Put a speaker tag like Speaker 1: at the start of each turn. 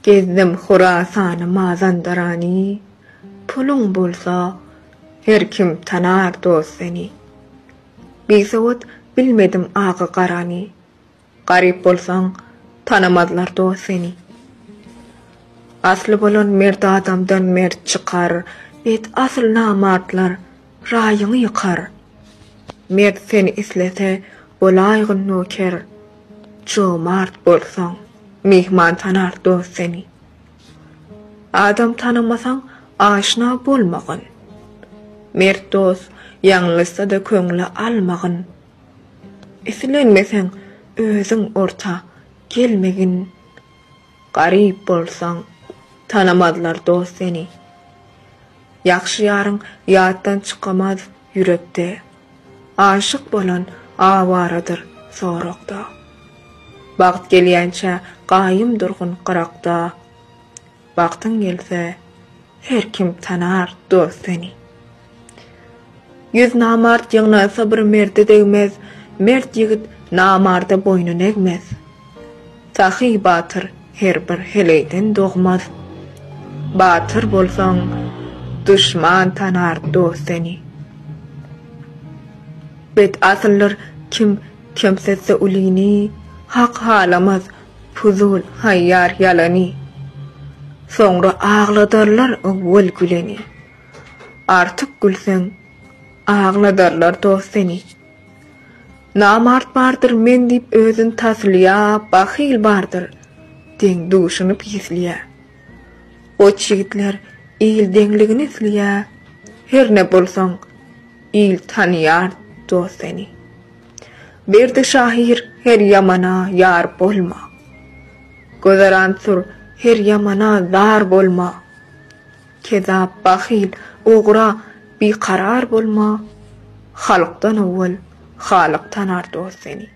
Speaker 1: Gezdim Hurasanı Mazandarani, pulun bolsa her kim tanar dost seni. Bizawat bilmedim ağı qarani, garip bolsaň tanamazlar dost seni. Aslı bolan mert adamdan mert çıkar, bet asıl namartlar raýyny ýykar. Mert seni islese bolaýgyn noker, jomart bolsaň mihman tanar dost seni. Adam tanımasaň aşna bolmagyn. Mert dost ýalňyşsa da köňle almagyn. Islenmeseň özüň orta gelmegin. Garip bolsaň tanamazlar dost seni. Ýakşy ýaryň ýatdan çykamaz ýürekde. Aşyk bolan awaradyr sorokda. Wagt gelýänçe gaýym durgun qırakda. Wagtyň gelse her kim tanar dost seni. Yüz namart ýygnasa bir merde degmez, mert ýigit namarda boynun egmez. Sahy batyr her bir heleyden dogmaz. Batyr bolsaň düşman tanar dost seni. Bet asyllar kim kimsetse ulini, hak halamaz puzul hayyar yalani. Soňra ağladarlar owwel güleni. Artyk gülseň ağladarlar dost seni. Namart bardyr men dip özün tasliýa, bahyl bardyr deň duşuny pisliýa. O çigitler il deňligini isliýa, her ne bolsaň il tanýar dost seni. Berdi şahir her ýamana ýar bolma. Gözeran sur her ýamana zar bolma. Kezap, bahyl, ogra bir karar bolma. Halkdan awwal Halyk tanar dost seni.